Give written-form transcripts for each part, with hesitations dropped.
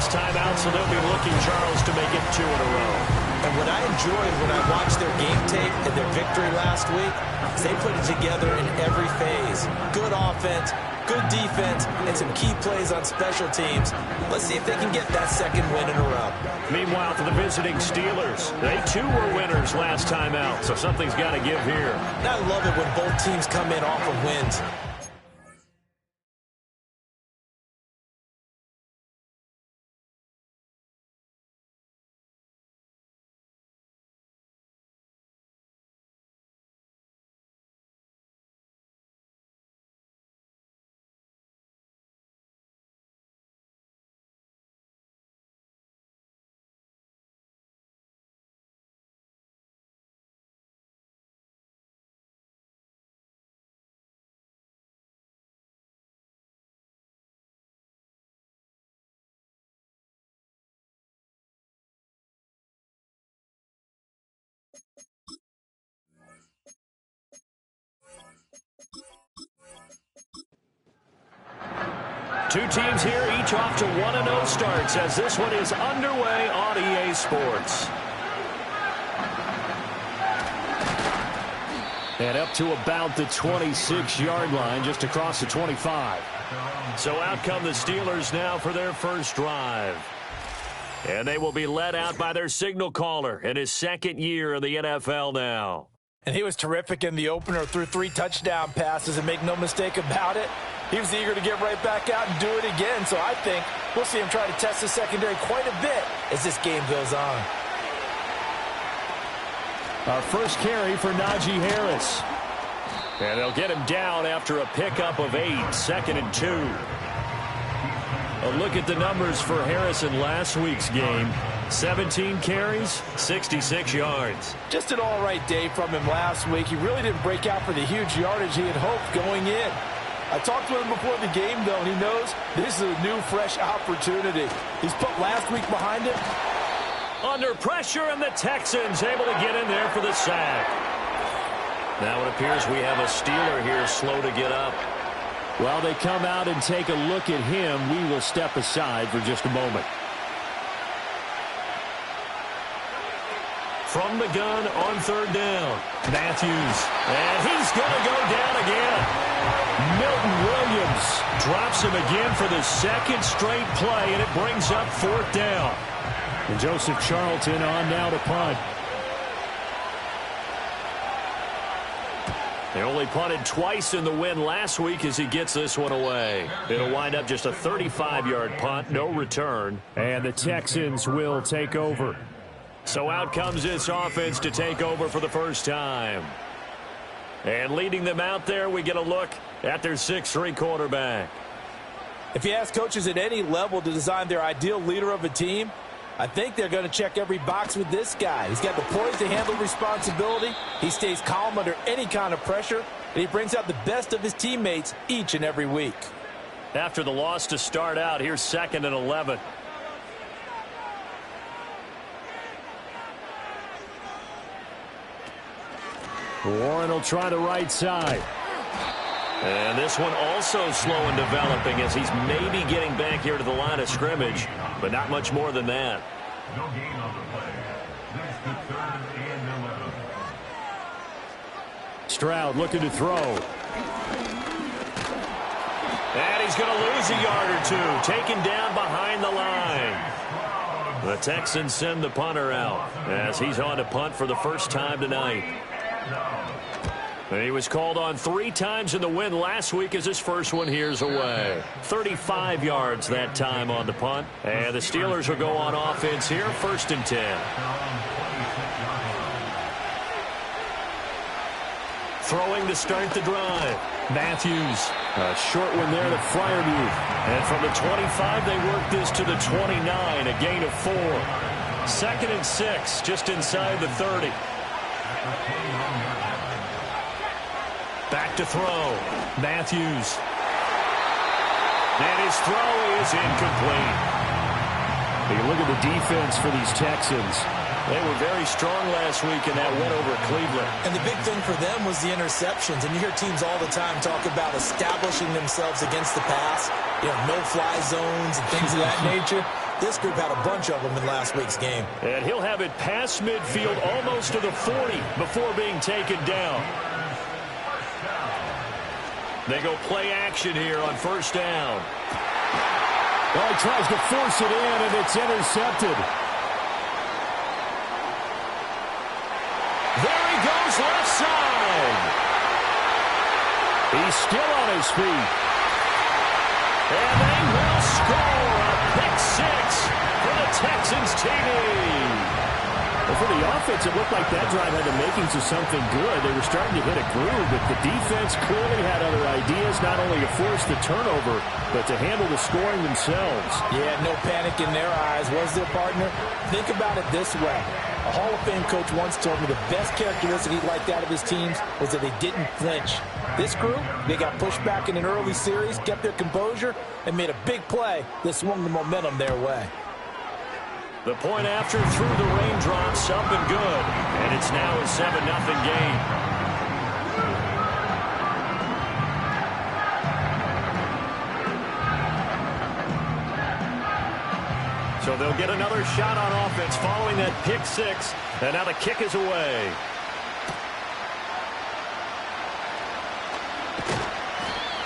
last time out, so they'll be looking, Charles, to make it 2 in a row. And what I enjoyed when I watched their game tape and their victory last week is they put it together in every phase. Good offense, good defense, and some key plays on special teams. Let's see if they can get that second win in a row. Meanwhile, for the visiting Steelers, they too were winners last time out, so something's got to give here. And I love it when both teams come in off of wins. Two teams here, each off to 1-0 starts as this one is underway on EA Sports. And up to about the 26-yard line, just across the 25. So out come the Steelers now for their first drive. And they will be led out by their signal caller in his second year in the NFL now. And he was terrific in the opener, threw 3 touchdown passes, and make no mistake about it, he was eager to get right back out and do it again. So I think we'll see him try to test the secondary quite a bit as this game goes on. Our first carry for Najee Harris. And they'll get him down after a pickup of 8, 2nd and 2. A look at the numbers for Harris in last week's game. 17 carries, 66 yards. Just an all-right day from him last week. He really didn't break out for the huge yardage he had hoped going in. I talked to him before the game, though, and he knows this is a new, fresh opportunity. He's put last week behind him. Under pressure, and the Texans able to get in there for the sack. Now it appears we have a Steeler here slow to get up. While they come out and take a look at him, we will step aside for just a moment. From the gun on 3rd down, Matthews. And he's going to go down again. Milton Williams drops him again for the second straight play, and it brings up 4th down. And Joseph Charlton on now to punt. They only punted twice in the win last week as he gets this one away. It'll wind up just a 35-yard punt, no return. And the Texans will take over. So out comes this offense to take over for the first time. And leading them out there, we get a look at their 6'3" quarterback. If you ask coaches at any level to design their ideal leader of a team, I think they're going to check every box with this guy. He's got the poise to handle responsibility. He stays calm under any kind of pressure, and he brings out the best of his teammates each and every week. After the loss to start out, here's 2nd and 11. Warren will try the right side. And this one also slow in developing as he's maybe getting back here to the line of scrimmage, but not much more than that. No gain on the play. That's the 3rd and 11. Stroud looking to throw. And he's going to lose a yard or 2, taken down behind the line. The Texans send the punter out as he's on to punt for the first time tonight. And he was called on 3 times in the win last week as his first one here's away. 35 yards that time on the punt. And the Steelers will go on offense here, 1st and 10. Throwing to start the drive. Matthews. A short one there to Freiermuth. And from the 25, they work this to the 29, a gain of 4. 2nd and 6, just inside the 30. Back to throw. Matthews. And his throw is incomplete. You look at the defense for these Texans. They were very strong last week in that win over Cleveland. And the big thing for them was the interceptions. And you hear teams all the time talk about establishing themselves against the pass. You know, no-fly zones and things of that nature. This group had a bunch of them in last week's game. And he'll have it past midfield almost to the 40 before being taken down. They go play action here on first down. Well, he tries to force it in, and it's intercepted. There he goes, left side. He's still on his feet. And they will score a pick six for the Texans TD. Well, for the offense, it looked like that drive had the makings of something good. They were starting to hit a groove, but the defense clearly had other ideas, not only to force the turnover, but to handle the scoring themselves. Yeah, no panic in their eyes, was there, partner? Think about it this way. A Hall of Fame coach once told me the best characteristic he liked out of his teams was that they didn't flinch. This group, they got pushed back in an early series, kept their composure, and made a big play that swung the momentum their way. The point after through the raindrops, up and good. And it's now a 7-0 game. So they'll get another shot on offense following that pick six. And now the kick is away.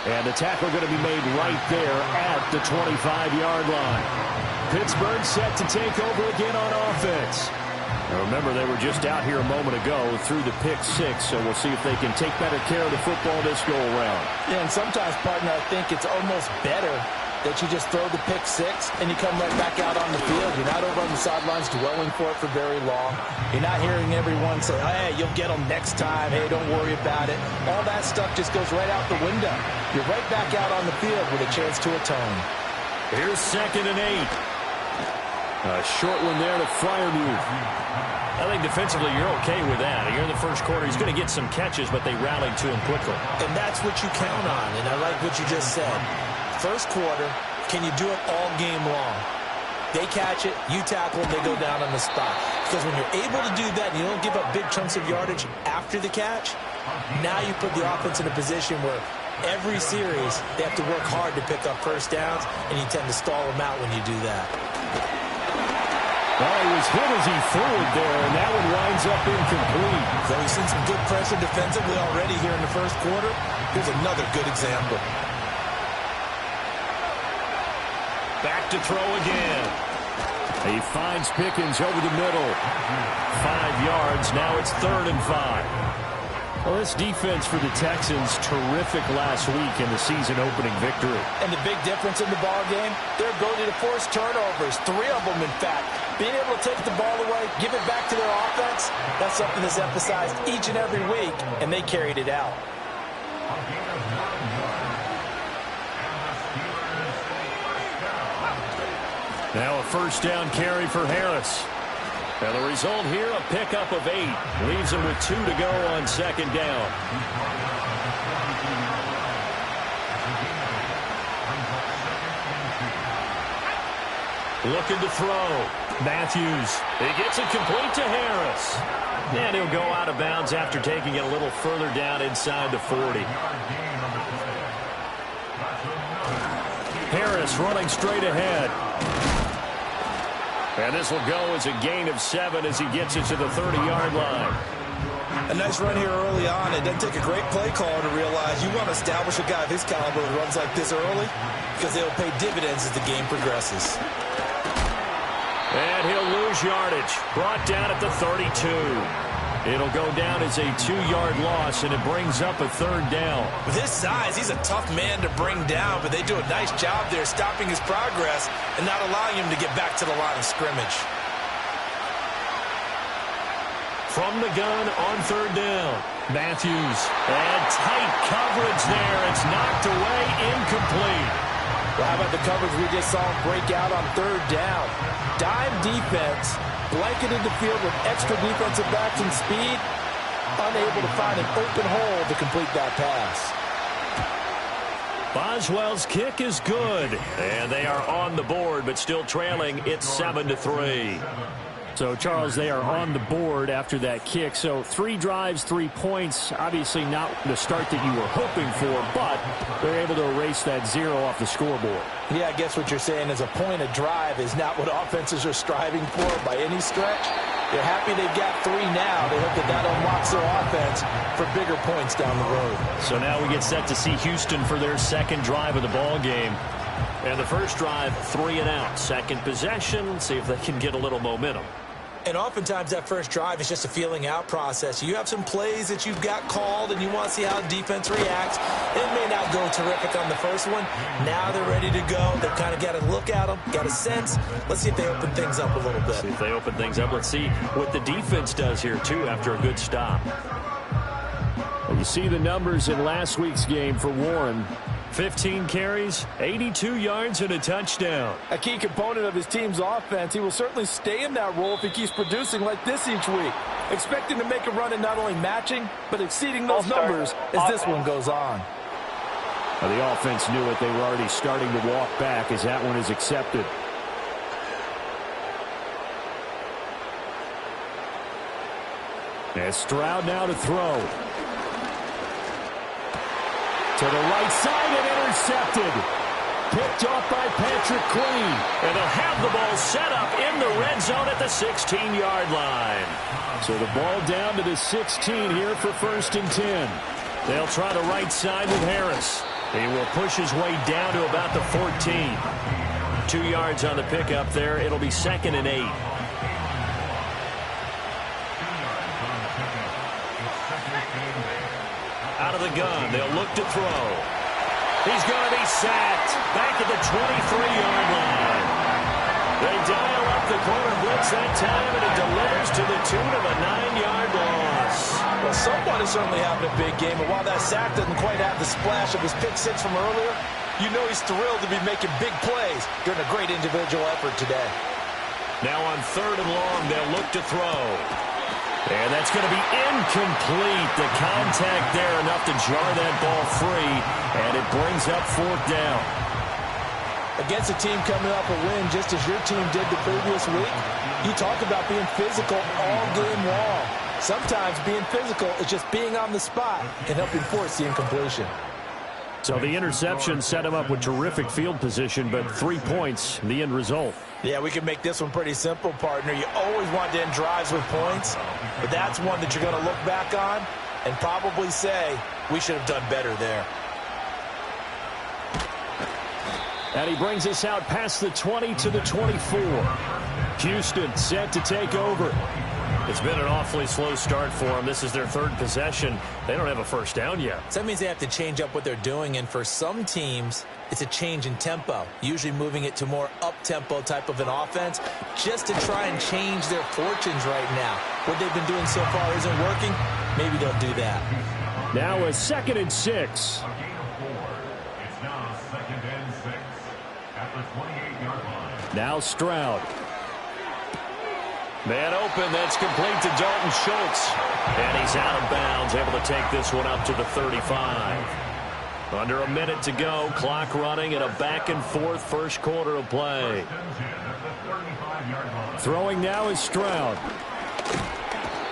And the tackle going to be made right there at the 25-yard line. Pittsburgh set to take over again on offense. Now remember, they were just out here a moment ago through the pick six, so we'll see if they can take better care of the football this go-around. Yeah, and sometimes, partner, I think it's almost better that you just throw the pick six and you come right back out on the field. You're not over on the sidelines dwelling for it for very long. You're not hearing everyone say, hey, you'll get them next time. Hey, don't worry about it. All that stuff just goes right out the window. You're right back out on the field with a chance to atone. Here's 2nd and 8. A short one there to Freiermuth. I think defensively you're okay with that. Here in the first quarter, he's going to get some catches, but they rallied to him quickly. And that's what you count on, and I like what you just said. First quarter, can you do it all game long? They catch it, you tackle them, they go down on the spot. Because when you're able to do that and you don't give up big chunks of yardage after the catch, now you put the offense in a position where every series they have to work hard to pick up first downs, and you tend to stall them out when you do that. Well, he was hit as he threw it there, and that one winds up incomplete. So we've seen some good pressure defensively already here in the first quarter. Here's another good example. Back to throw again. He finds Pickens over the middle. 5 yards. Now it's 3rd and 5. Well, this defense for the Texans, terrific last week in the season-opening victory. And the big difference in the ball game, their ability to force turnovers, 3 of them, in fact. Being able to take the ball away, give it back to their offense, that's something that's emphasized each and every week, and they carried it out. Now a first down carry for Harris. And the result here, a pickup of 8. Leaves him with 2 to go on 2nd down. Looking to throw. Matthews. He gets it complete to Harris. And he'll go out of bounds after taking it a little further down inside the 40. Harris running straight ahead. And this will go as a gain of 7 as he gets it to the 30-yard line. A nice run here early on. It doesn't take a great play caller to realize you want to establish a guy of his caliber who runs like this early because they'll pay dividends as the game progresses. And he'll lose yardage. Brought down at the 32. It'll go down as a 2-yard loss, and it brings up a 3rd down. With his size, he's a tough man to bring down, but they do a nice job there stopping his progress and not allowing him to get back to the line of scrimmage. From the gun on 3rd down, Matthews. And tight coverage there. It's knocked away, incomplete. Well, how about the coverage we just saw him break out on 3rd down? Dime defense. Blanketed the field with extra defensive backs and speed, unable to find an open hole to complete that pass. Boswell's kick is good, and they are on the board, but still trailing. It's 7-3. So, Charles, they are on the board after that kick. So 3 drives, 3 points. Obviously not the start that you were hoping for, but they're able to erase that 0 off the scoreboard. Yeah, I guess what you're saying is a point a drive is not what offenses are striving for by any stretch. They're happy they've got 3 now. They hope that that unlocks their offense for bigger points down the road. So now we get set to see Houston for their second drive of the ball game. And the first drive, 3 and out. Second possession, see if they can get a little momentum. And oftentimes that first drive is just a feeling out process. You have some plays that you've got called and you want to see how defense reacts. It may not go terrific on the first one. Now they're ready to go. They've kind of got to look at them, got a sense. Let's see if they open things up a little bit. See if they open things up. Let's see what the defense does here, too, after a good stop. You see the numbers in last week's game for Warren. 15 carries, 82 yards, and a touchdown. A key component of his team's offense. He will certainly stay in that role if he keeps producing like this each week. Expect him to make a run at not only matching, but exceeding those numbers as this one goes on. Well, the offense knew it. They were already starting to walk back as that one is accepted. And Stroud now to throw. To the right side and intercepted. Picked off by Patrick Queen. And they'll have the ball set up in the red zone at the 16-yard line. So the ball down to the 16 here for 1st and 10. They'll try the right side with Harris. He will push his way down to about the 14. 2 yards on the pickup there. It'll be 2nd and 8. Out of the gun, they'll look to throw. He's going to be sacked back at the 23-yard line. They dial up the corner blitz that time, and it delivers to the tune of a 9-yard loss. Well, somebody's certainly having a big game, and while that sack doesn't quite have the splash of his pick 6 from earlier, you know he's thrilled to be making big plays during a great individual effort today. Now on 3rd and long, they'll look to throw. And that's going to be incomplete. The contact there enough to jar that ball free, and it brings up 4th down. Against a team coming off a win just as your team did the previous week, you talk about being physical all game long. Sometimes being physical is just being on the spot and helping force the incompletion. So the interception set him up with terrific field position, but 3 points, the end result. Yeah, we can make this one pretty simple, partner. You always want to end drives with points, but that's one that you're going to look back on and probably say, we should have done better there. And he brings us out past the 20 to the 24. Houston set to take over. It's been an awfully slow start for them. This is their 3rd possession. They don't have a first down yet. So that means they have to change up what they're doing, and for some teams, it's a change in tempo, usually moving it to more up-tempo type of an offense just to try and change their fortunes right now. What they've been doing so far isn't working. Maybe they'll do that. Now a 2nd and 6. It's now 2nd and 6 at the 28-yard line. Now Stroud. Man open, that's complete to Dalton Schultz. And he's out of bounds, able to take this one up to the 35. Under a minute to go, clock running, and a back-and-forth first quarter of play. Throwing now is Stroud.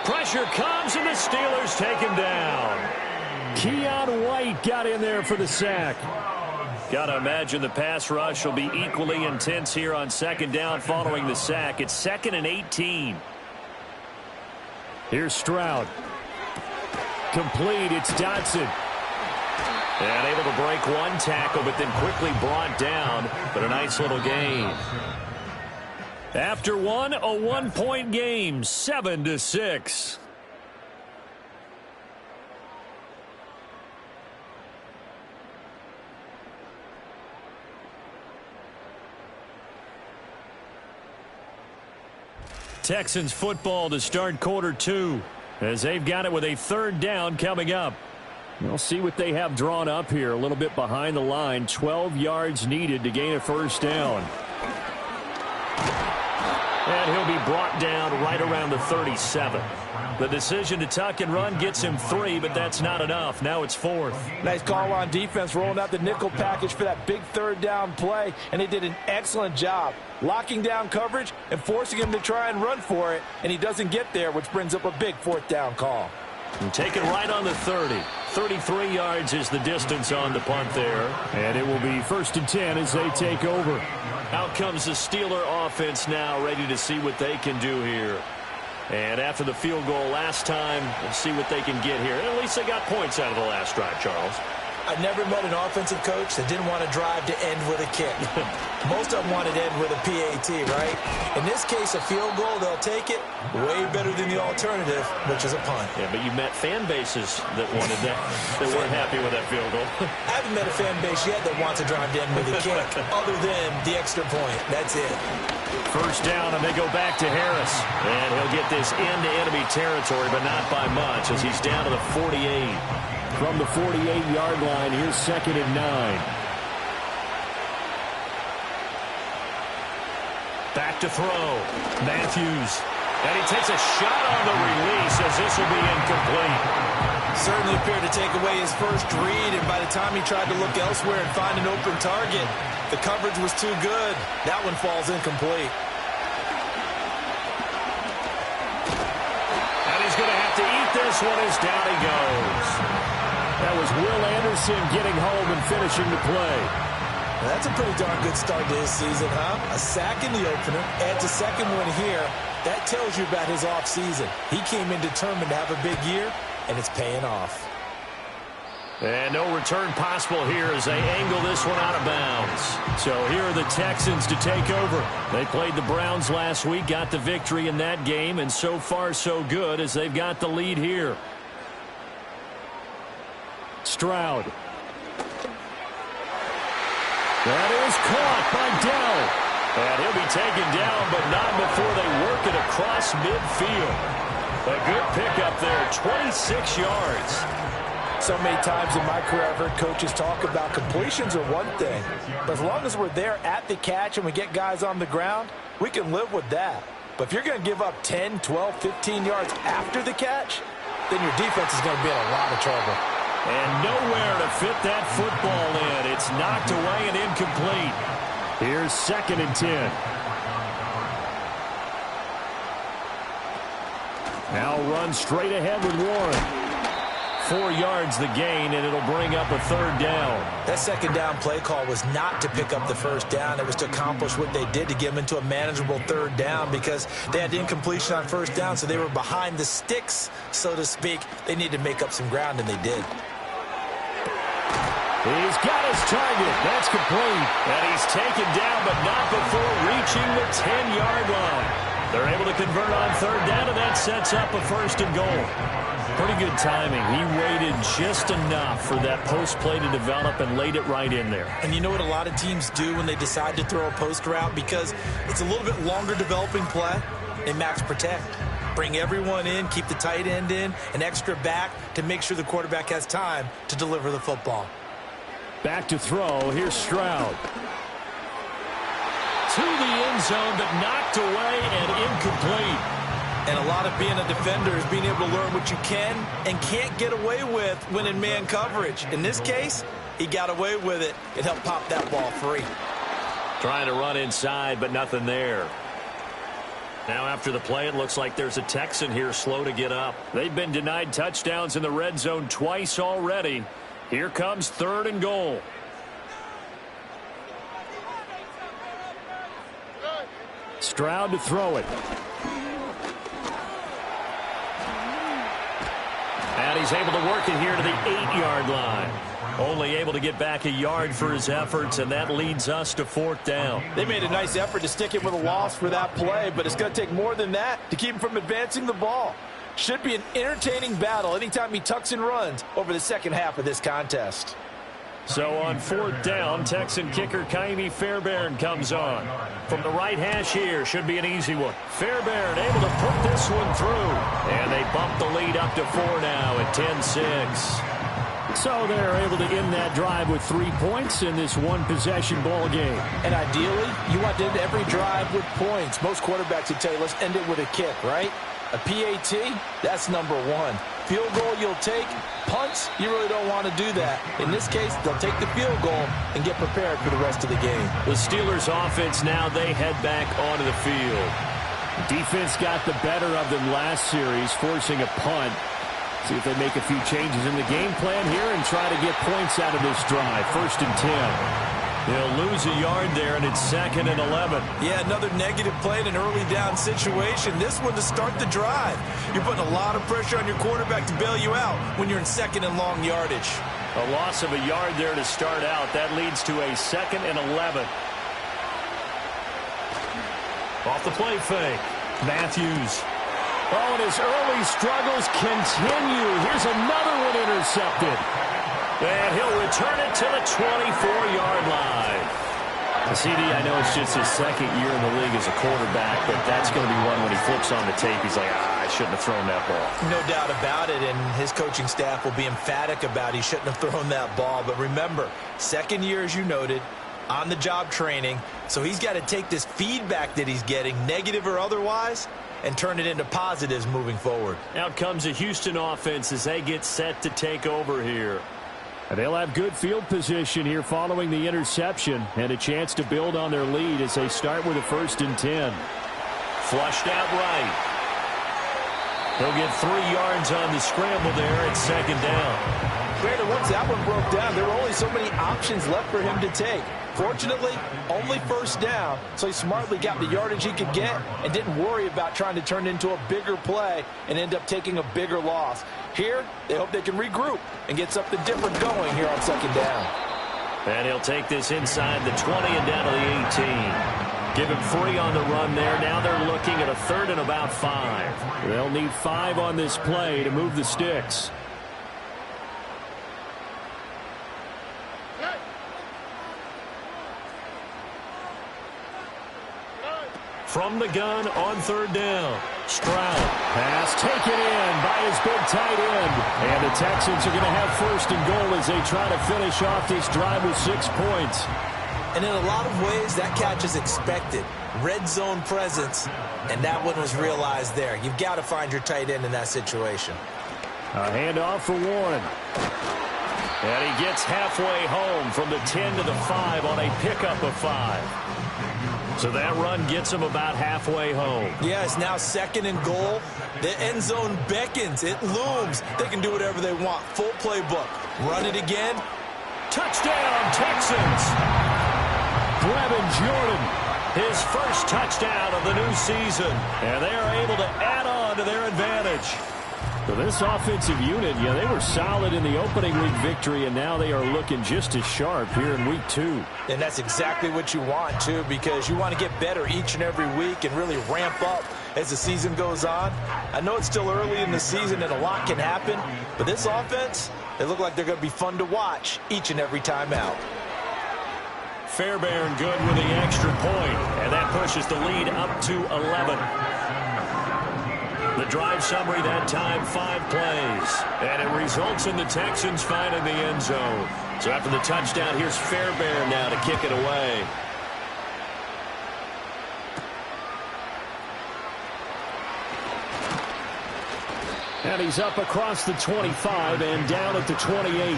Pressure comes, and the Steelers take him down. Keon White got in there for the sack. Got to imagine the pass rush will be equally intense here on 2nd down following the sack. It's 2nd and 18. Here's Stroud. Complete, it's Dotson. And able to break one tackle, but then quickly brought down. But a nice little gain. After one, a 1-point game, 7-6. Texans football to start quarter 2 as they've got it with a 3rd down coming up. We'll see what they have drawn up here. A little bit behind the line. 12 yards needed to gain a 1st down. And he'll be brought down right around the 37. The decision to tuck and run gets him 3, but that's not enough. Now it's 4th. Nice call on defense, rolling out the nickel package for that big third down play, and they did an excellent job locking down coverage and forcing him to try and run for it, and he doesn't get there, which brings up a big 4th down call. And take it right on the 30. 33 yards is the distance on the punt there. And it will be 1st and 10 as they take over. Out comes the Steeler offense now, ready to see what they can do here. And after the field goal last time, we'll see what they can get here. And at least they got points out of the last drive, Charles. I never met an offensive coach that didn't want to drive to end with a kick. Most of them wanted to end with a PAT, right? In this case, a field goal, they'll take it way better than the alternative, which is a punt. Yeah, but you met fan bases that wanted that, that weren't happy with that field goal. I haven't met a fan base yet that wants to drive to end with a kick, other than the extra point. That's it. 1st down, and they go back to Harris. And he'll get this into enemy territory, but not by much, as he's down to the 48. From the 48-yard line, here's 2nd and 9. Back to throw. Matthews. And he takes a shot on the release as this will be incomplete. Certainly appeared to take away his first read, and by the time he tried to look elsewhere and find an open target, the coverage was too good. That one falls incomplete. And he's going to have to eat this one as down he goes. That was Will Anderson getting home and finishing the play. Well, that's a pretty darn good start to his season, huh? A sack in the opener, adds a second one here. That tells you about his offseason. He came in determined to have a big year, and it's paying off. And no return possible here as they angle this one out of bounds. So here are the Texans to take over. They played the Browns last week, got the victory in that game, and so far so good as they've got the lead here. Stroud. That is caught by Dell. And he'll be taken down, but not before they work it across midfield. A good pickup there, 26 yards. So many times in my career I've heard coaches talk about completions are one thing, but as long as we're there at the catch and we get guys on the ground, we can live with that. But if you're going to give up 10, 12, 15 yards after the catch, then your defense is going to be in a lot of trouble. And nowhere to fit that football in. It's knocked away and incomplete. Here's 2nd and 10. Now run straight ahead with Warren. 4 yards the gain, and it'll bring up a 3rd down. That 2nd down play call was not to pick up the 1st down. It was to accomplish what they did to get them into a manageable 3rd down because they had incompletion on 1st down, so they were behind the sticks, so to speak. They needed to make up some ground, and they did. He's got his target. That's complete. And he's taken down, but not before reaching the 10-yard line. They're able to convert on 3rd down, and that sets up a 1st and goal. Pretty good timing. He waited just enough for that post play to develop and laid it right in there. And you know what a lot of teams do when they decide to throw a post route? Because it's a little bit longer developing play, they max protect. Bring everyone in, keep the tight end in, an extra back to make sure the quarterback has time to deliver the football. Back to throw. Here's Stroud. To the end zone, but knocked away and incomplete. And a lot of being a defender is being able to learn what you can and can't get away with when in man coverage. In this case, he got away with it. It helped pop that ball free. Trying to run inside, but nothing there. Now after the play, it looks like there's a Texan here slow to get up. They've been denied touchdowns in the red zone twice already. Here comes 3rd and goal. Stroud to throw it. And he's able to work it here to the 8-yard line. Only able to get back a yard for his efforts, and that leads us to 4th down. They made a nice effort to stick it with a loss for that play, but it's going to take more than that to keep him from advancing the ball. Should be an entertaining battle anytime he tucks and runs over the second half of this contest. So on 4th down, Texan kicker Kaimi Fairbairn comes on. From the right hash here, should be an easy one. Fairbairn able to put this one through. And they bump the lead up to 4 now at 10-6. So they're able to end that drive with 3 points in this one-possession ball game. And ideally, you want to end every drive with points. Most quarterbacks would tell you, let's end it with a kick, right? A PAT, that's number one. Field goal you'll take. Punts, you really don't want to do that. In this case, they'll take the field goal and get prepared for the rest of the game. The Steelers offense now, they head back onto the field. Defense got the better of them last series, forcing a punt. See if they make a few changes in the game plan here and try to get points out of this drive. 1st and 10. They'll lose a yard there, and it's 2nd and 11. Yeah, another negative play in an early down situation. This one to start the drive. You're putting a lot of pressure on your quarterback to bail you out when you're in 2nd and long yardage. A loss of a yard there to start out. That leads to a 2nd and 11. Off the play fake. Matthews. Oh, and his early struggles continue. Here's another one intercepted. And he'll return it to the 24-yard line. CD, I know it's just his 2nd year in the league as a quarterback, but that's going to be one when he flips on the tape. He's like, I shouldn't have thrown that ball. No doubt about it, and his coaching staff will be emphatic about he shouldn't have thrown that ball. But remember, 2nd year, as you noted, on-the-job training, so he's got to take this feedback that he's getting, negative or otherwise, and turn it into positives moving forward. Out comes the Houston offense as they get set to take over here. And they'll have good field position here following the interception and a chance to build on their lead as they start with a 1st and 10. Flushed out right. He'll get 3 yards on the scramble there at 2nd down. Granted, once that one broke down, there were only so many options left for him to take. Fortunately, only 1st down, so he smartly got the yardage he could get and didn't worry about trying to turn it into a bigger play and end up taking a bigger loss. Here, they hope they can regroup and get something different going here on 2nd down. And he'll take this inside the 20 and down to the 18. Give him 3 on the run there. Now they're looking at a 3rd and about 5. They'll need 5 on this play to move the sticks. From the gun on 3rd down. Stroud. Pass taken in by his big tight end. And the Texans are going to have 1st and goal as they try to finish off this drive with 6 points. And in a lot of ways, that catch is expected. Red zone presence, and that one was realized there. You've got to find your tight end in that situation. A handoff for Warren. And he gets halfway home from the 10 to the 5 on a pickup of 5. So that run gets him about halfway home. Yeah, it's now 2nd and goal. The end zone beckons. It looms. They can do whatever they want. Full playbook. Run it again. Touchdown, Texans. Brevin Jordan. His first touchdown of the new season. And they are able to add on to their advantage. So this offensive unit, yeah, they were solid in the opening week victory, and now they are looking just as sharp here in week 2. And that's exactly what you want, too, because you want to get better each and every week and really ramp up as the season goes on. I know it's still early in the season and a lot can happen, but this offense, they look like they're going to be fun to watch each and every time out. Fairbairn good with the extra point, and that pushes the lead up to 11. The drive summary that time, 5 plays. And it results in the Texans finding the end zone. So after the touchdown, here's Fairbairn now to kick it away. And he's up across the 25 and down at the 28.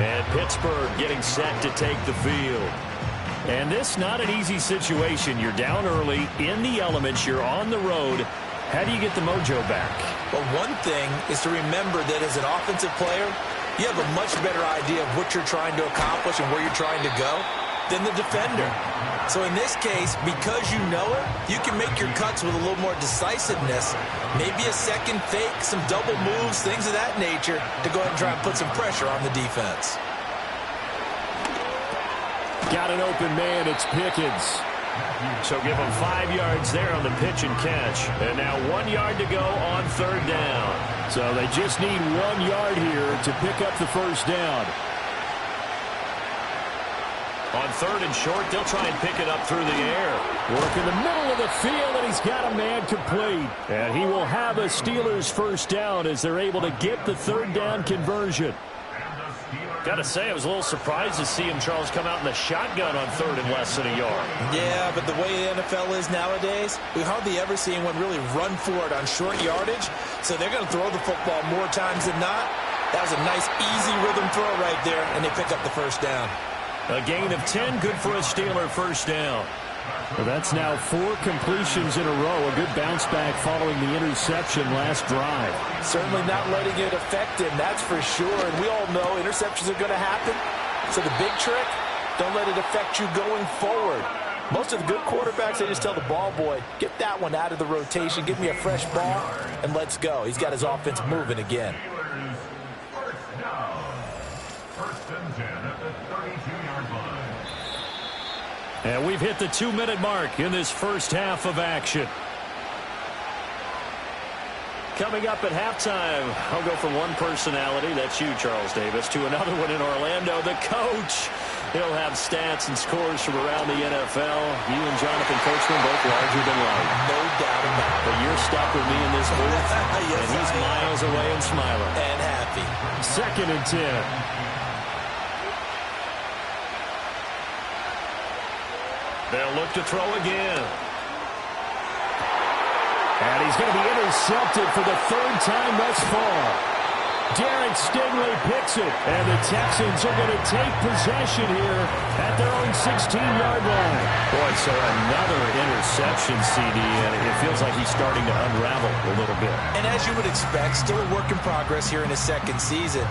And Pittsburgh getting set to take the field. And this not an easy situation. You're down early, in the elements, you're on the road. How do you get the mojo back? Well, one thing is to remember that as an offensive player, you have a much better idea of what you're trying to accomplish and where you're trying to go than the defender. So in this case, because you know it, you can make your cuts with a little more decisiveness. Maybe a second fake, some double moves, things of that nature to go ahead and try and put some pressure on the defense. Got an open man, it's Pickens. So give them 5 yards there on the pitch and catch. And now 1 yard to go on 3rd down. So they just need 1 yard here to pick up the 1st down. On 3rd and short, they'll try and pick it up through the air. Work in the middle of the field, and he's got a man complete. And he will have a Steelers 1st down as they're able to get the 3rd down conversion. Got to say, I was a little surprised to see him, Charles, come out in the shotgun on third and less than a yard. Yeah, but the way the NFL is nowadays, we hardly ever see anyone really run for it on short yardage. So they're going to throw the football more times than not. That was a nice, easy rhythm throw right there, and they pick up the first down. A gain of 10, good for a Steeler first down. Well, that's now 4 completions in a row. A good bounce back following the interception last drive. Certainly not letting it affect him, that's for sure. And we all know interceptions are going to happen. So the big trick, don't let it affect you going forward. Most of the good quarterbacks, they just tell the ball boy, get that one out of the rotation, give me a fresh ball, and let's go. He's got his offense moving again. First and 10 at the 32-yard line. And we've hit the 2-minute mark in this first half of action. Coming up at halftime, I'll go from one personality, that's you, Charles Davis, to another one in Orlando, the coach. He'll have stats and scores from around the NFL. You and Jonathan Coachman both larger than life. No doubt about it. But you're stuck with me in this booth, Yes, and he's miles away and smiling. And happy. 2nd and 10. They'll look to throw again. And he's going to be intercepted for the 3rd time thus far. Derek Stingley picks it, and the Texans are going to take possession here at their own 16-yard line. Boy, so another interception, CD, and it feels like he's starting to unravel a little bit. And as you would expect, still a work in progress here in his 2nd season.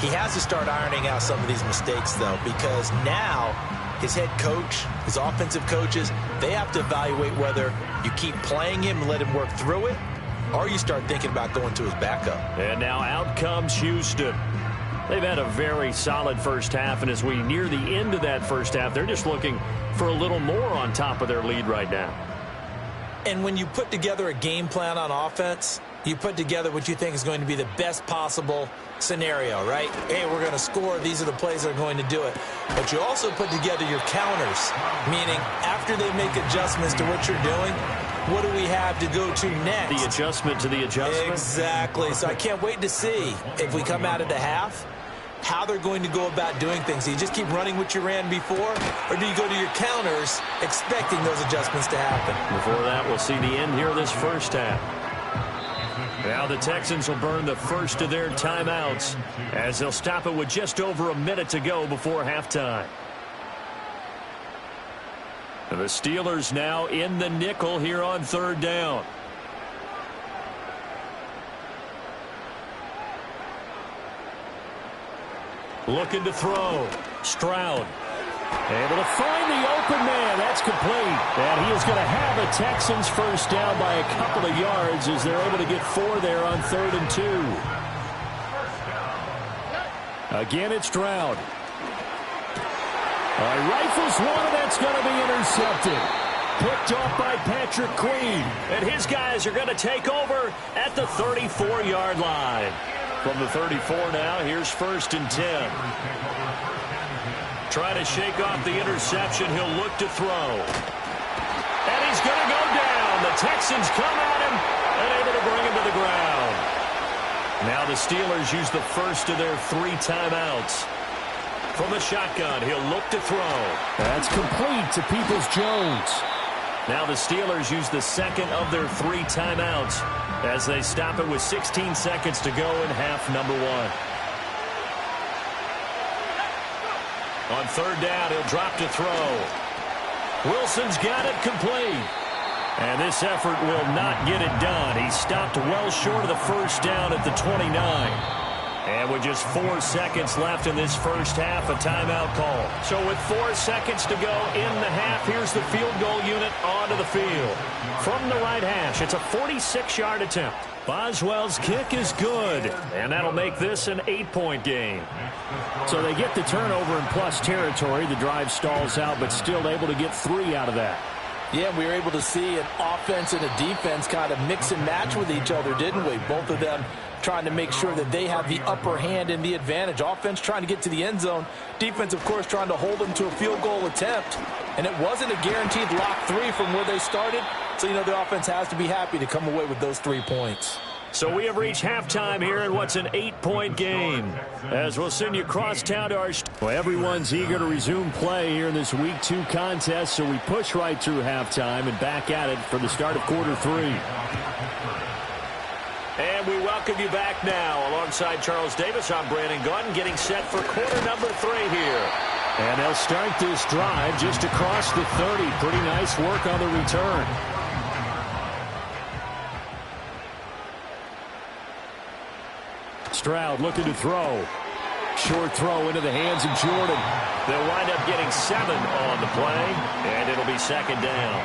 He has to start ironing out some of these mistakes, though, because now his head coach, his offensive coaches, they have to evaluate whether you keep playing him and let him work through it, or you start thinking about going to his backup. And now out comes Houston. They've had a very solid first half, and as we near the end of that first half, they're just looking for a little more on top of their lead right now. And when you put together a game plan on offense, you put together what you think is going to be the best possible scenario, right? Hey, we're going to score. These are the plays that are going to do it. But you also put together your counters, meaning after they make adjustments to what you're doing, what do we have to go to next? The adjustment to the adjustment? Exactly. So I can't wait to see if we come out of the half, how they're going to go about doing things. Do you just keep running what you ran before, or do you go to your counters expecting those adjustments to happen? Before that, we'll see the end here of this first half. Now the Texans will burn the first of their timeouts as they'll stop it with just over a minute to go before halftime. The Steelers now in the nickel here on 3rd down. Looking to throw. Stroud. Able to find the open man. That's complete. And he is going to have a Texans first down by a couple of yards as they're able to get 4 there on 3rd and 2. Again, it's Stroud. Rifles one, and that's going to be intercepted. Picked off by Patrick Queen. And his guys are going to take over at the 34-yard line. From the 34 now, here's 1st and 10. Try to shake off the interception. He'll look to throw. And he's going to go down. The Texans come at him and able to bring him to the ground. Now the Steelers use the first of their 3 timeouts. From the shotgun, he'll look to throw. That's complete to Peoples-Jones. Now the Steelers use the second of their 3 timeouts as they stop it with 16 seconds to go in half number 1. On 3rd down, he'll drop to throw. Wilson's got it complete. And this effort will not get it done. He stopped well short of the first down at the 29. And with just 4 seconds left in this first half, a timeout call. So with 4 seconds to go in the half, here's the field goal unit onto the field. From the right hash, it's a 46-yard attempt. Boswell's kick is good, and that'll make this an 8-point game. So they get the turnover in plus territory. The drive stalls out, but still able to get 3 out of that. Yeah, we were able to see an offense and a defense kind of mix and match with each other, didn't we? Both of them trying to make sure that they have the upper hand and the advantage. Offense trying to get to the end zone. Defense, of course, trying to hold them to a field goal attempt. And it wasn't a guaranteed lock 3 from where they started. So, you know, the offense has to be happy to come away with those 3 points. So we have reached halftime here in what's an 8-point game. As we'll send you across town to our... Well, everyone's eager to resume play here in this Week 2 contest, so we push right through halftime and back at it for the start of quarter 3. And we welcome you back now. Alongside Charles Davis, I'm Brandon Gaudin, getting set for quarter number 3 here. And they'll start this drive just across the 30. Pretty nice work on the return. Stroud looking to throw. Short throw into the hands of Jordan. They'll wind up getting 7 on the play, and it'll be second down.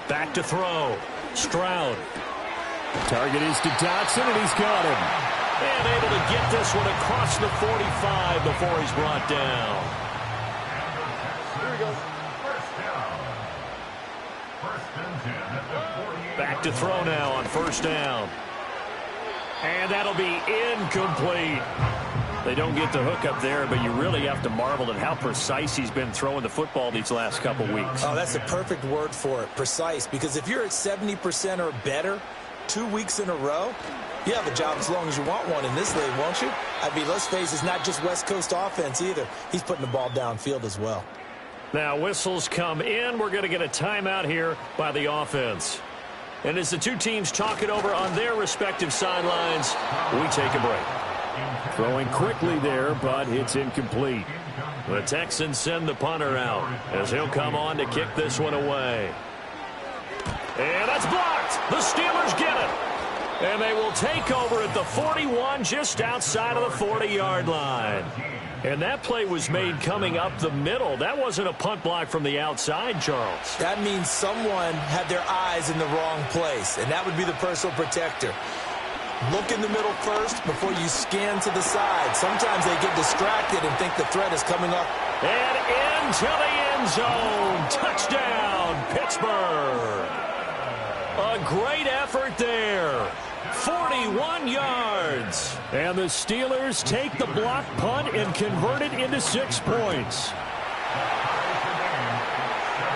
Back to throw. Stroud. Target is to Dotson, and he's got him. And able to get this one across the 45 before he's brought down. Here we go. First down. Back to throw now on first down. And that'll be incomplete. They don't get the hook up there, but you really have to marvel at how precise he's been throwing the football these last couple weeks. Oh, that's the perfect word for it, precise. Because if you're at 70% or better 2 weeks in a row, you have a job as long as you want one in this league, won't you? I mean, let's face it, it's not just West Coast offense either. He's putting the ball downfield as well. Now whistles come in. We're going to get a timeout here by the offense. And as the two teams talk it over on their respective sidelines, we take a break. Throwing quickly there, but it's incomplete. The Texans send the punter out as he'll come on to kick this one away. And that's blocked. The Steelers get it. And they will take over at the 41, just outside of the 40-yard line. And that play was made coming up the middle. That wasn't a punt block from the outside, Charles. That means someone had their eyes in the wrong place, and that would be the personal protector. Look in the middle first before you scan to the side. Sometimes they get distracted and think the threat is coming up. And into the end zone. Touchdown, Pittsburgh. A great effort there. 41 yards. And the Steelers take the block punt and convert it into 6 points.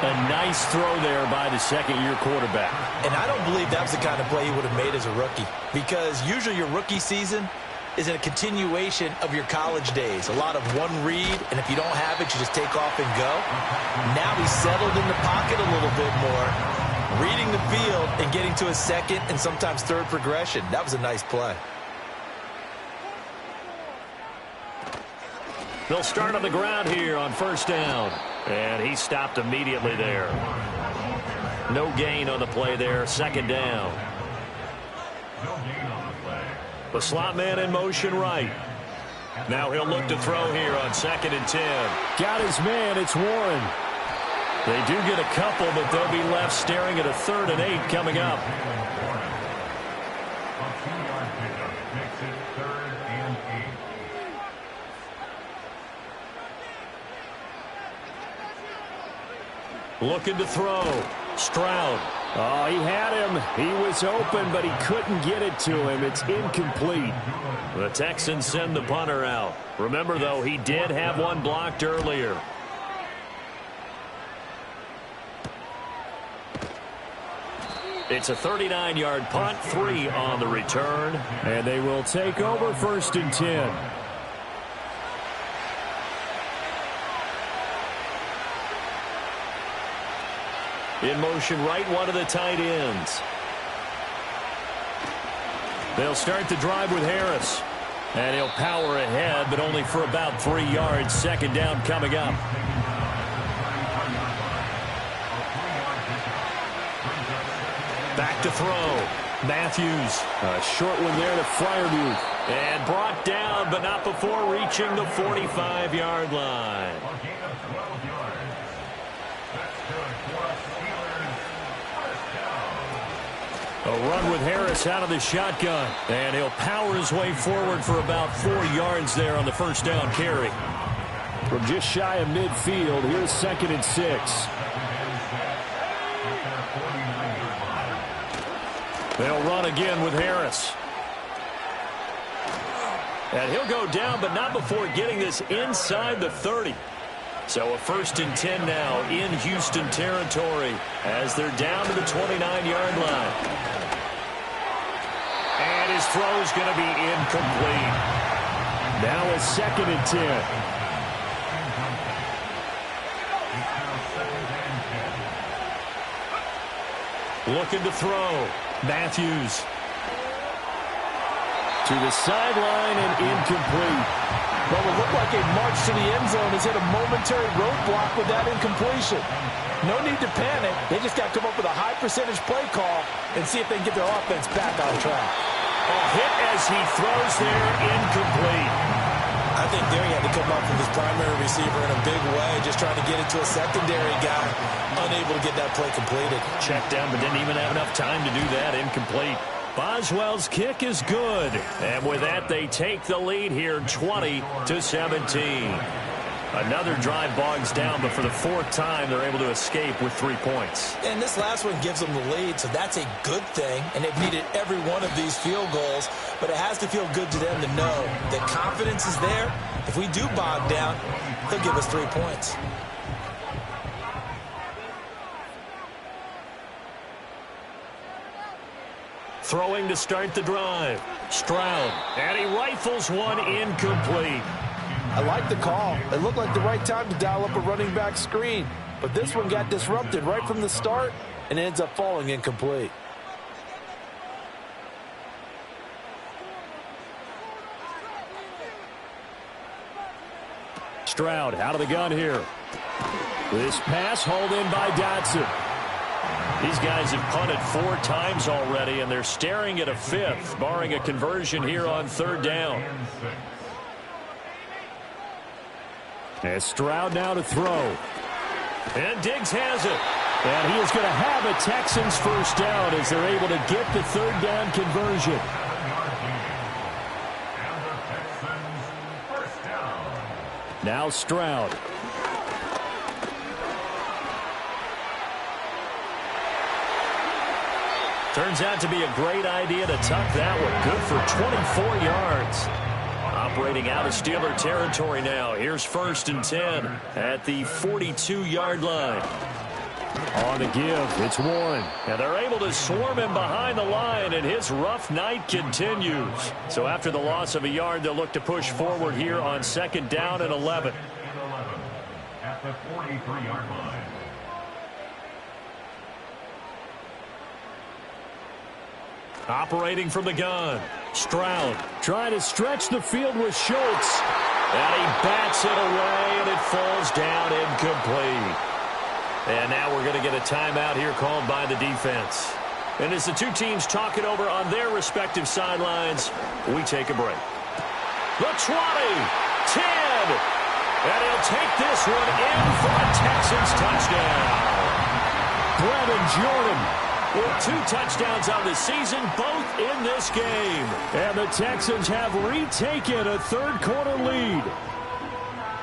A nice throw there by the second-year quarterback. And I don't believe that was the kind of play he would have made as a rookie, because usually your rookie season is a continuation of your college days. A lot of one read, and if you don't have it, you just take off and go. Now he's settled in the pocket a little bit more, reading the field and getting to a second and sometimes third progression. That was a nice play. They'll start on the ground here on first down. And he stopped immediately there. No gain on the play there. Second down. The slot man in motion right. Now he'll look to throw here on 2nd and 10. Got his man. It's Warren. They do get a couple, but they'll be left staring at a 3rd and 8 coming up. Looking to throw. Stroud. Oh, he had him. He was open, but he couldn't get it to him. It's incomplete. The Texans send the punter out. Remember, though, he did have one blocked earlier. It's a 39-yard punt, 3 on the return. And they will take over 1st and 10. In motion right, one of the tight ends. They'll start the drive with Harris. And he'll power ahead, but only for about 3 yards. Second down coming up. Back to throw. Matthews. A short one there to Freiermuth. And brought down, but not before reaching the 45-yard line. A run with Harris out of the shotgun. And he'll power his way forward for about 4 yards there on the first down carry. From just shy of midfield, here's 2nd and 6. They'll run again with Harris. And he'll go down, but not before getting this inside the 30. So a 1st and 10 now in Houston territory as they're down to the 29-yard line. And his throw is going to be incomplete. Now a 2nd and 10. Looking to throw. Matthews. To the sideline and incomplete. Well, it looked like a march to the end zone has hit a momentary roadblock with that incompletion. No need to panic. They just got to come up with a high percentage play call and see if they can get their offense back on track. A hit as he throws there, incomplete. I think there he had to come up with his primary receiver in a big way, just trying to get it to a secondary guy, unable to get that play completed. Checked down, but didn't even have enough time to do that. Incomplete. Boswell's kick is good. And with that, they take the lead here, 20-17. Another drive bogs down, but for the 4th time, they're able to escape with 3 points. And this last one gives them the lead, so that's a good thing. And they've needed every one of these field goals, but it has to feel good to them to know that confidence is there. If we do bog down, they'll give us 3 points. Throwing to start the drive. Stroud, and he rifles one incomplete. I like the call. It looked like the right time to dial up a running back screen. But this one got disrupted right from the start and ends up falling incomplete. Stroud out of the gun here. This pass hauled in by Dotson. These guys have punted 4 times already, and they're staring at a 5th, barring a conversion here on 3rd down. And Stroud now to throw. And Diggs has it. And he is going to have a Texans 1st down as they're able to get the 3rd down conversion. Now Stroud. Turns out to be a great idea to tuck that one. Good for 24 yards. Operating out of Steeler territory now. Here's 1st and 10 at the 42-yard line. On the give, it's Warren. And they're able to swarm him behind the line, and his rough night continues. So after the loss of a yard, they'll look to push forward here on 2nd down and 11. At the 43-yard line. Operating from the gun. Stroud trying to stretch the field with Schultz. And he bats it away, and it falls down incomplete. And now we're going to get a timeout here called by the defense. And as the two teams talk it over on their respective sidelines, we take a break. The 20, 10, and he'll take this one in for a Texans touchdown. Brevin Jordan with 2 touchdowns on the season, both in this game. And the Texans have retaken a 3rd quarter lead.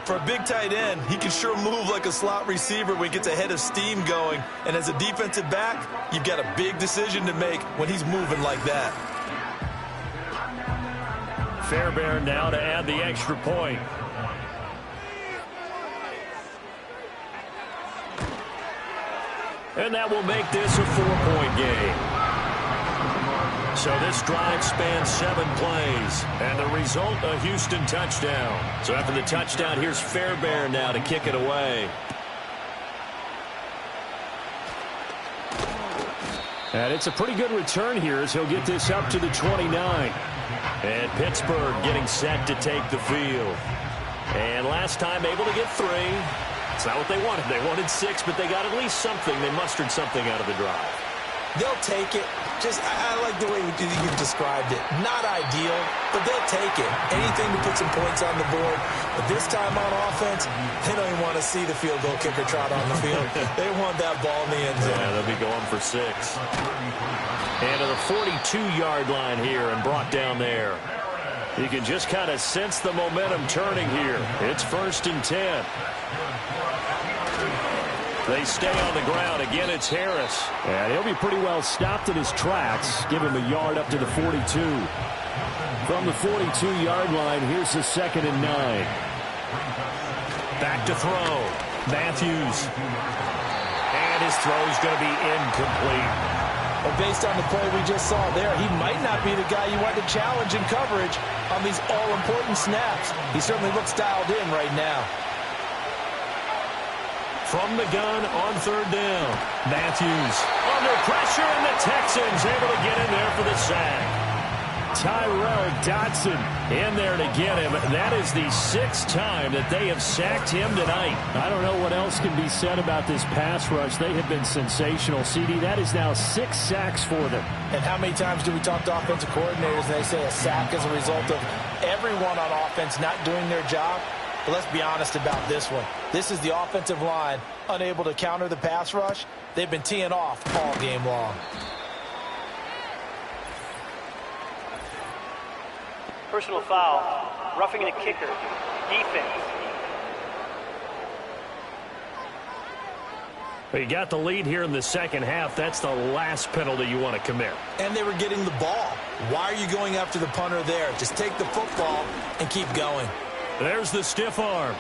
For a big tight end, he can sure move like a slot receiver when he gets a head of steam going. And as a defensive back, you've got a big decision to make when he's moving like that. Fairbairn now to add the extra point. And that will make this a 4-point game. So this drive spans 7 plays. And the result, a Houston touchdown. So after the touchdown, here's Fairbairn now to kick it away. And it's a pretty good return here as he'll get this up to the 29. And Pittsburgh getting set to take the field. And last time able to get 3. It's not what they wanted. They wanted 6, but they got at least something. They mustered something out of the drive. They'll take it. I like the way you described it. Not ideal, but they'll take it. Anything to put some points on the board. But this time on offense, they don't even want to see the field goal kicker trot on the field. They want that ball in the end zone. Yeah, they'll be going for 6. And to the 42-yard line here and brought down there. You can just kind of sense the momentum turning here. It's 1st and 10. They stay on the ground. Again, it's Harris. And he'll be pretty well stopped in his tracks. Give him a yard up to the 42. From the 42-yard line, here's the 2nd and 9. Back to throw. Matthews. And his throw is going to be incomplete. Well, based on the play we just saw there, he might not be the guy you want to challenge in coverage on these all-important snaps. He certainly looks dialed in right now. From the gun on third down. Matthews under pressure, and the Texans able to get in there for the sack. Tyrell Dodson in there to get him. That is the 6th time that they have sacked him tonight. I don't know what else can be said about this pass rush. They have been sensational. CD, that is now 6 sacks for them. And how many times do we talk to offensive coordinators and they say a sack is a result of everyone on offense not doing their job? But let's be honest about this one. This is the offensive line unable to counter the pass rush. They've been teeing off all game long. Personal foul, roughing the kicker, defense. But you got the lead here in the second half. That's the last penalty you want to commit. And they were getting the ball. Why are you going after the punter there? Just take the football and keep going. There's the stiff arm.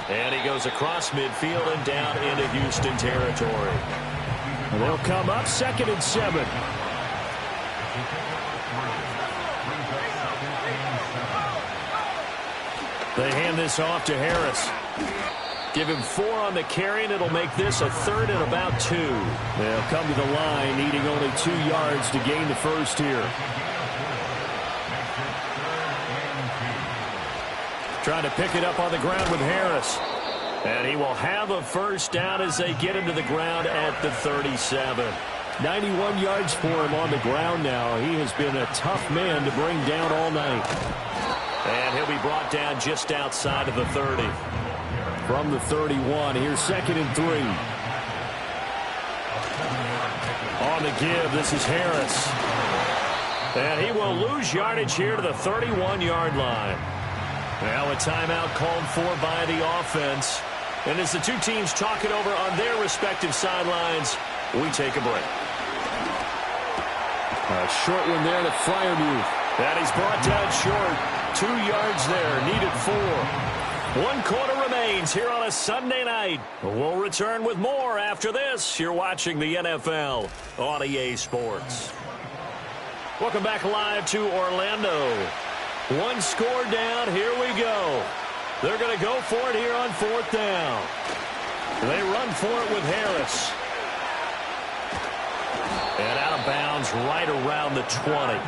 And he goes across midfield and down into Houston territory. And they'll come up 2nd and 7. They hand this off to Harris. Give him 4 on the carry, and it'll make this a 3rd and about 2. They'll come to the line, needing only 2 yards to gain the first here. Trying to pick it up on the ground with Harris. And he will have a first down as they get him to the ground at the 37. 91 yards for him on the ground now. He has been a tough man to bring down all night. And he'll be brought down just outside of the 30. From the 31, here's 2nd and 3. On the give, this is Harris. And he will lose yardage here to the 31-yard line. Now a timeout called for by the offense. And as the two teams talk it over on their respective sidelines, we take a break. A short one there to Freiermuth. And he's brought down short. 2 yards there, needed 4. 1 quarter remains here on a Sunday night. We'll return with more after this. You're watching the NFL on EA Sports. Welcome back live to Orlando. 1 score down, here we go. They're going to go for it here on 4th down. They run for it with Harris. And out of bounds right around the 20.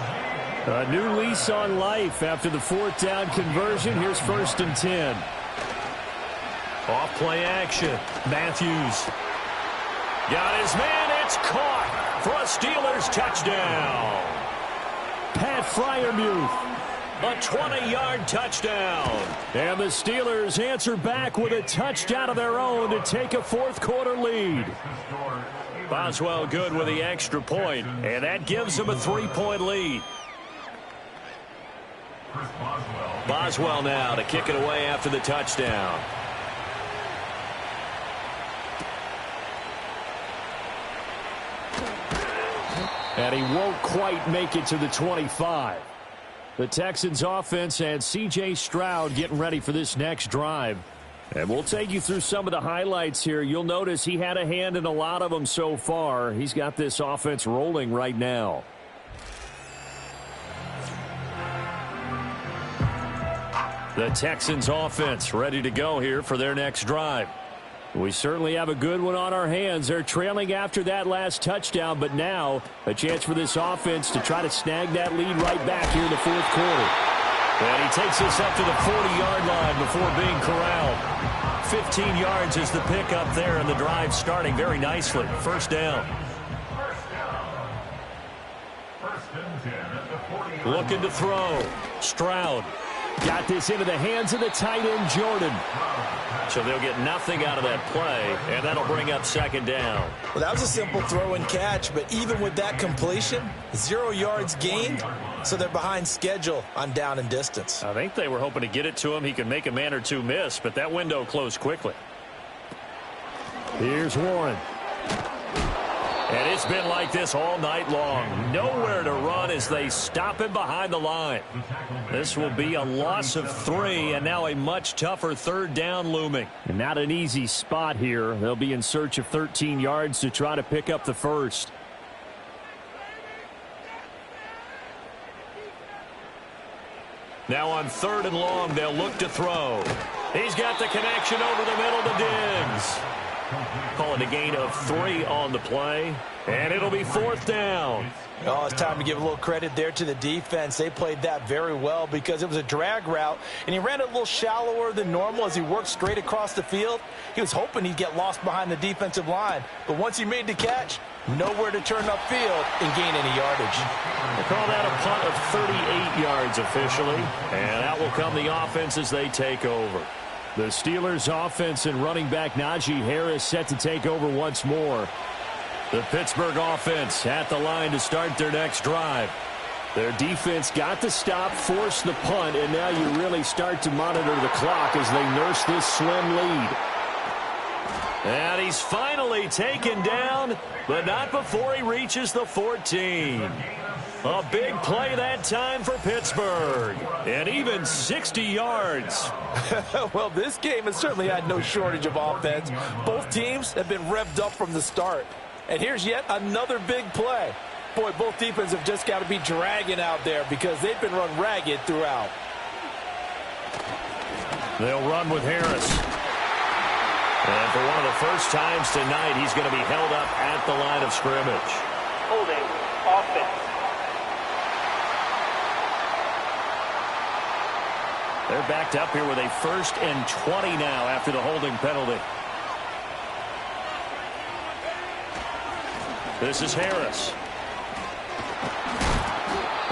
A new lease on life after the 4th down conversion. Here's 1st and 10. Off play action. Matthews. Got his man. It's caught for a Steelers touchdown. Pat Freiermuth. A 20-yard touchdown. And the Steelers answer back with a touchdown of their own to take a 4th quarter lead. Boswell good with the extra point, and that gives them a 3-point lead. Boswell now to kick it away after the touchdown. And he won't quite make it to the 25. The Texans offense and C.J. Stroud getting ready for this next drive. And we'll take you through some of the highlights here. You'll notice he had a hand in a lot of them so far. He's got this offense rolling right now. The Texans offense ready to go here for their next drive. We certainly have a good one on our hands. They're trailing after that last touchdown, but now a chance for this offense to try to snag that lead right back here in the 4th quarter. And he takes this up to the 40-yard line before being corralled. 15 yards is the pickup there, and the drive starting very nicely. First down. Looking to throw. Stroud. Got this into the hands of the tight end, Jordan. So they'll get nothing out of that play, and that'll bring up 2nd down. Well, that was a simple throw and catch, but even with that completion, 0 yards gained, so they're behind schedule on down and distance. I think they were hoping to get it to him. He could make a man or two miss, but that window closed quickly. Here's Warren. And it's been like this all night long. Nowhere to run as they stop him behind the line. This will be a loss of 3, and now a much tougher third down looming. And not an easy spot here. They'll be in search of 13 yards to try to pick up the first. Now on 3rd and long, they'll look to throw. He's got the connection over the middle to Diggs. Calling a gain of 3 on the play, and it'll be 4th down. Oh, it's time to give a little credit there to the defense. They played that very well because it was a drag route, and he ran it a little shallower than normal as he worked straight across the field. He was hoping he'd get lost behind the defensive line, but once he made the catch, nowhere to turn upfield and gain any yardage. They call that a punt of 38 yards officially, and out will come the offense as they take over. The Steelers offense and running back Najee Harris set to take over once more. The Pittsburgh offense at the line to start their next drive. Their defense got the stop, forced the punt, and now you really start to monitor the clock as they nurse this slim lead. And he's finally taken down, but not before he reaches the 14. A big play that time for Pittsburgh. And even 60 yards. Well, this game has certainly had no shortage of offense. Both teams have been revved up from the start. And here's yet another big play. Boy, both defenses have just got to be dragging out there because they've been run ragged throughout. They'll run with Harris. And for one of the first times tonight, he's going to be held up at the line of scrimmage. Holding offense. They're backed up here with a 1st and 20 now after the holding penalty. This is Harris.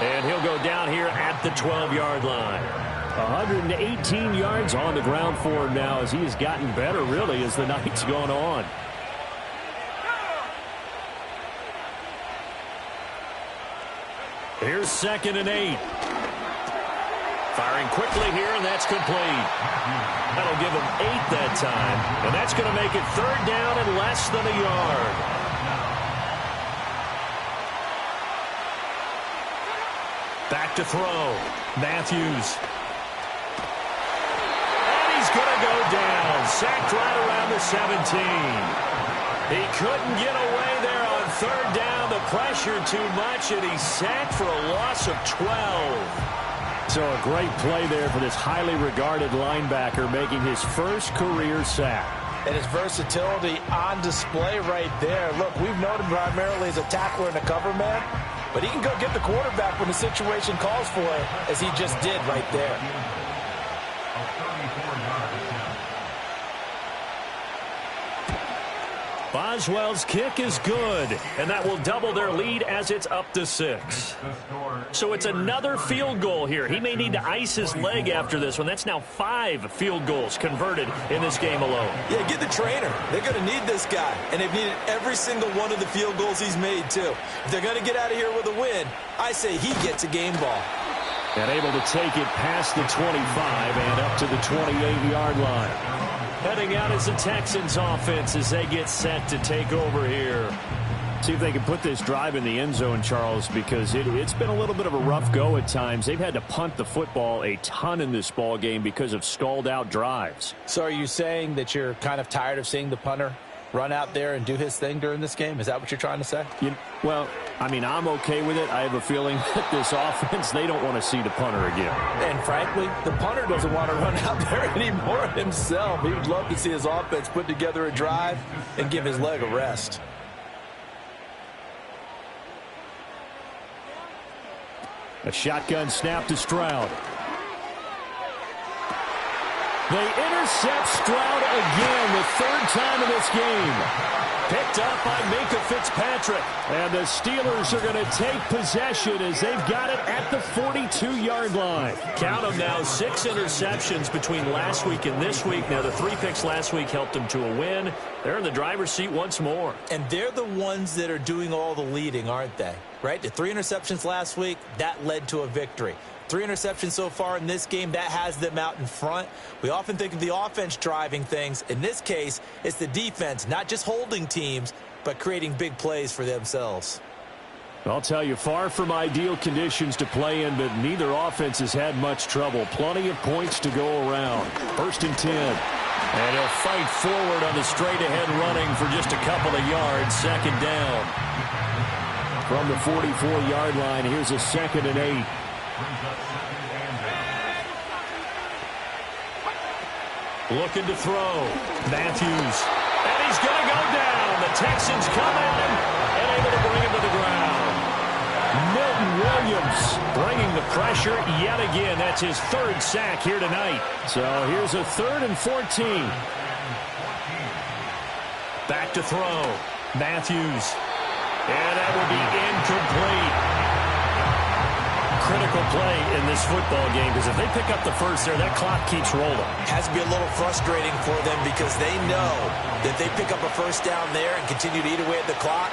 And he'll go down here at the 12-yard line. 118 yards on the ground for him now as he has gotten better, really, as the night's gone on. Here's 2nd and 8. Firing quickly here, and that's complete. That'll give him 8 that time, and that's going to make it 3rd down and less than a yard. Back to throw. Matthews. And he's going to go down. Sacked right around the 17. He couldn't get away there on 3rd down. The pressure too much, and he's sacked for a loss of 12. So a great play there for this highly regarded linebacker making his first career sack. And his versatility on display right there. Look, we've known him primarily as a tackler and a cover man, but he can go get the quarterback when the situation calls for it, as he just did right there. Boswell's kick is good, and that will double their lead as it's up to 6. So it's another field goal here. He may need to ice his leg after this one. That's now 5 field goals converted in this game alone. Yeah, get the trainer. They're going to need this guy, and they've needed every single one of the field goals he's made, too. If they're going to get out of here with a win, I say he gets a game ball. And able to take it past the 25 and up to the 28-yard line. Heading out is the Texans offense as they get set to take over here. See if they can put this drive in the end zone, Charles, because it's been a little bit of a rough go at times. They've had to punt the football a ton in this ball game because of stalled out drives. So are you saying that you're kind of tired of seeing the punter run out there and do his thing during this game? Is that what you're trying to say? Well, I mean, I'm okay with it. I have a feeling that this offense, they don't want to see the punter again. And frankly, the punter doesn't want to run out there anymore himself. He would love to see his offense put together a drive and give his leg a rest. A shotgun snap to Stroud. They intercept Stroud again, the 3rd time in this game. Picked up by Minkah Fitzpatrick. And the Steelers are going to take possession as they've got it at the 42-yard line. Count them now, 6 interceptions between last week and this week. Now, the 3 picks last week helped them to a win. They're in the driver's seat once more. And they're the ones that are doing all the leading, aren't they? Right? The 3 interceptions last week, that led to a victory. 3 interceptions so far in this game. That has them out in front. We often think of the offense driving things. In this case, it's the defense, not just holding teams, but creating big plays for themselves. I'll tell you, far from ideal conditions to play in, but neither offense has had much trouble. Plenty of points to go around. 1st and 10. And he'll fight forward on the straight-ahead running for just a couple of yards. 2nd down. From the 44-yard line, here's a 2nd and 8. Looking to throw. Matthews. And he's going to go down. The Texans come in and able to bring him to the ground. Milton Williams bringing the pressure yet again. That's his 3rd sack here tonight. So here's a 3rd and 14. Back to throw. Matthews. And that will be incomplete. Critical play in this football game, because if they pick up the first there, that clock keeps rolling. Has to be a little frustrating for them because they know that they pick up a first down there and continue to eat away at the clock,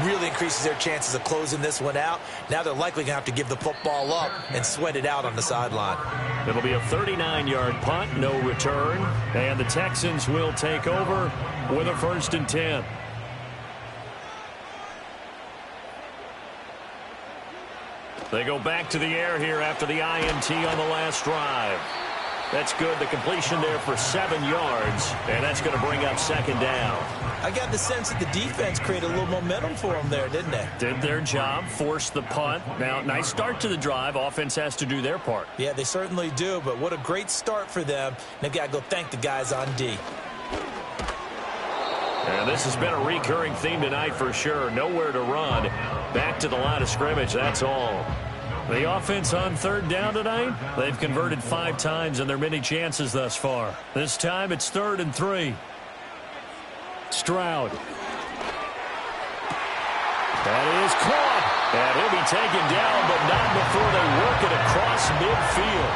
really increases their chances of closing this one out. Now they're likely going to have to give the football up and sweat it out on the sideline. It'll be a 39-yard punt, no return, and the Texans will take over with a 1st and 10. They go back to the air here after the INT on the last drive. That's good. The completion there for 7 yards, and that's going to bring up 2nd down. I got the sense that the defense created a little momentum for them there, didn't they? Did their job, forced the punt. Now, nice start to the drive. Offense has to do their part. Yeah, they certainly do, but what a great start for them. They've got to go thank the guys on D. And this has been a recurring theme tonight for sure. Nowhere to run. Back to the line of scrimmage, that's all. The offense on 3rd down tonight, they've converted 5 times in their many chances thus far. This time it's 3rd and 3. Stroud. That is caught. And he'll be taken down, but not before they work it across midfield.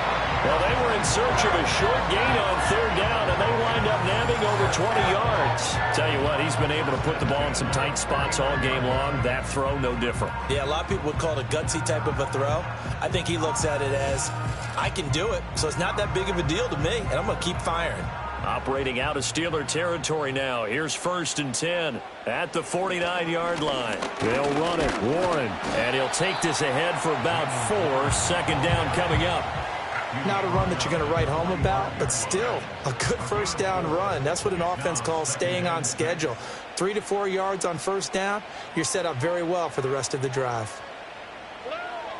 Well, they were in search of a short gain on 3rd down, and they wind up nabbing over 20 yards. Tell you what, he's been able to put the ball in some tight spots all game long. That throw, no different. Yeah, a lot of people would call it a gutsy type of a throw. I think he looks at it as, I can do it, so it's not that big of a deal to me, and I'm going to keep firing. Operating out of Steeler territory now. Here's 1st and 10 at the 49-yard line. They'll run it. Warren. And he'll take this ahead for about 4. 2nd down coming up. Not a run that you're going to write home about, but still a good 1st down run. That's what an offense calls staying on schedule. 3 to 4 yards on 1st down, you're set up very well for the rest of the drive.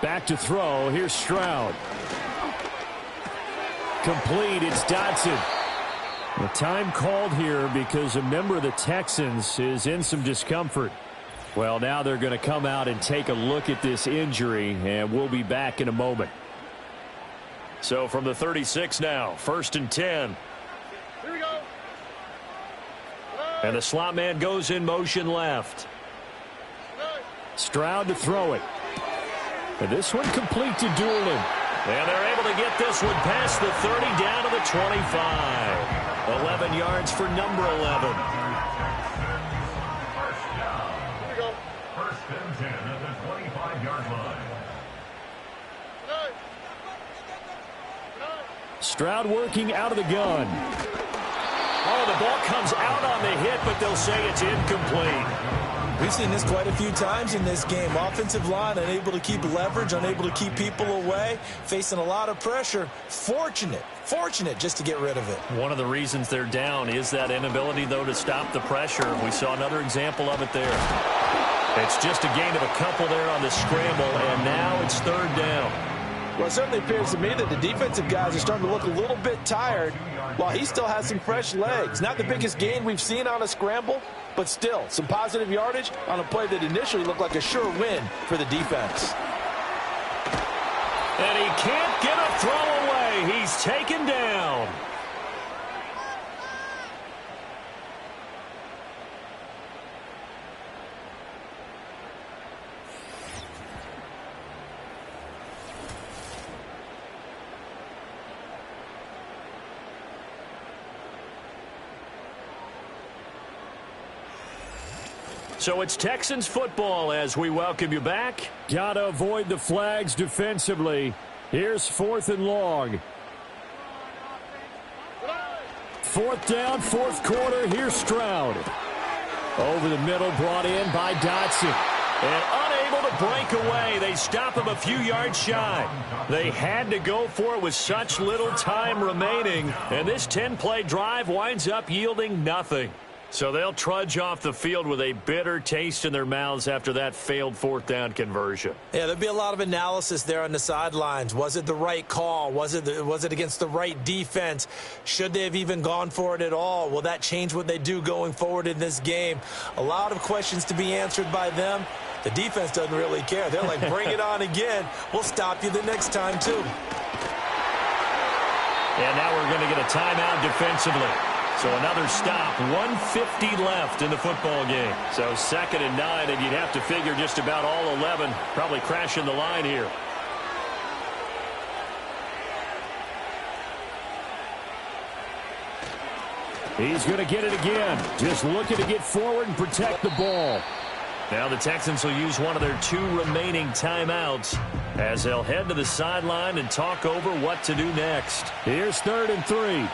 Back to throw. Here's Stroud. Complete. It's Dotson. The time called here because a member of the Texans is in some discomfort. Well, now they're going to come out and take a look at this injury, and we'll be back in a moment. So from the 36 now, 1st and 10. Here we go. And the slot man goes in motion left. Stroud to throw it. And this one complete to Doolin. And they're able to get this one past the 30 down to the 25. 11 yards for number 11. Here we go. 1st and 10 at the 25-yard line. Stroud working out of the gun. Oh, the ball comes out on the hit, but they'll say it's incomplete. We've seen this quite a few times in this game. Offensive line unable to keep leverage, unable to keep people away, facing a lot of pressure. Fortunate just to get rid of it. One of the reasons they're down is that inability, though, to stop the pressure. We saw another example of it there. It's just a gain of a couple there on the scramble, and now it's 3rd down. Well, it certainly appears to me that the defensive guys are starting to look a little bit tired while he still has some fresh legs. Not the biggest gain we've seen on a scramble, but still some positive yardage on a play that initially looked like a sure win for the defense. And he can't get a throw away. He's taken down. So it's Texans football as we welcome you back. Gotta avoid the flags defensively. Here's 4th and long. 4th down, 4th quarter. Here's Stroud. Over the middle, brought in by Dotson. And unable to break away. They stop him a few yards shy. They had to go for it with such little time remaining. And this 10-play drive winds up yielding nothing. So they'll trudge off the field with a bitter taste in their mouths after that failed 4th down conversion. Yeah, there'll be a lot of analysis there on the sidelines. Was it the right call? Was it against the right defense? Should they have even gone for it at all? Will that change what they do going forward in this game? A lot of questions to be answered by them. The defense doesn't really care. They're like, bring it on again. We'll stop you the next time, too. And now we're going to get a timeout defensively. So another stop, 1:50 left in the football game. So 2nd and 9, and you'd have to figure just about all 11 probably crashing the line here. He's going to get it again. Just looking to get forward and protect the ball. Now the Texans will use one of their 2 remaining timeouts as they'll head to the sideline and talk over what to do next. Here's 3rd and 3.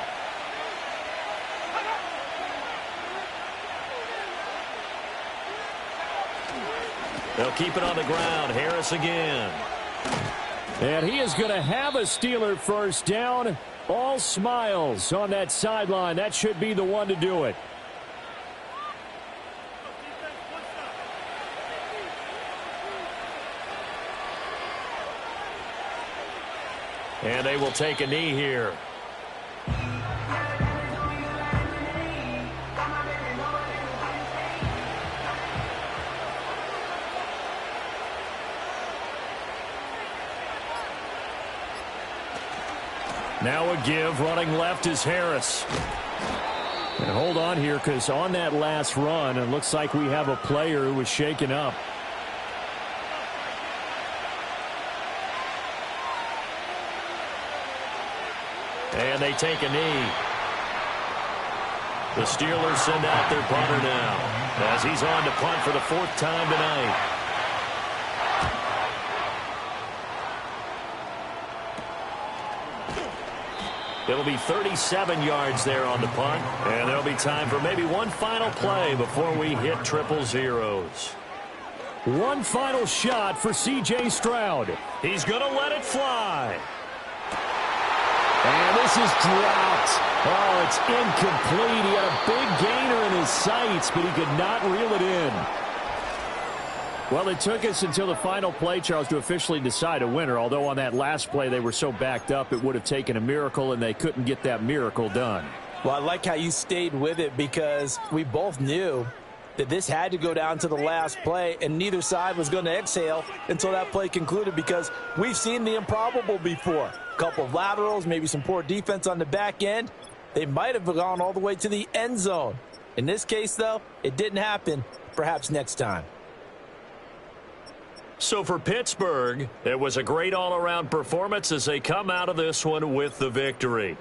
They'll keep it on the ground. Harris again. And he is going to have a Steeler first down. All smiles on that sideline. That should be the one to do it. And they will take a knee here. Now a give. Running left is Harris. And hold on here, because on that last run, it looks like we have a player who was shaken up. And they take a knee. The Steelers send out their punter now as he's on to punt for the 4th time tonight. It'll be 37 yards there on the punt, and there'll be time for maybe one final play before we hit triple zeros. One final shot for C.J. Stroud. He's going to let it fly. And this is dropped. Oh, it's incomplete. He had a big gainer in his sights, but he could not reel it in. Well, it took us until the final play, Charles, to officially decide a winner, although on that last play they were so backed up it would have taken a miracle, and they couldn't get that miracle done. Well, I like how you stayed with it, because we both knew that this had to go down to the last play, and neither side was going to exhale until that play concluded, because we've seen the improbable before. A couple of laterals, maybe some poor defense on the back end. They might have gone all the way to the end zone. In this case, though, it didn't happen. Perhaps next time. So for Pittsburgh, it was a great all-around performance as they come out of this one with the victory.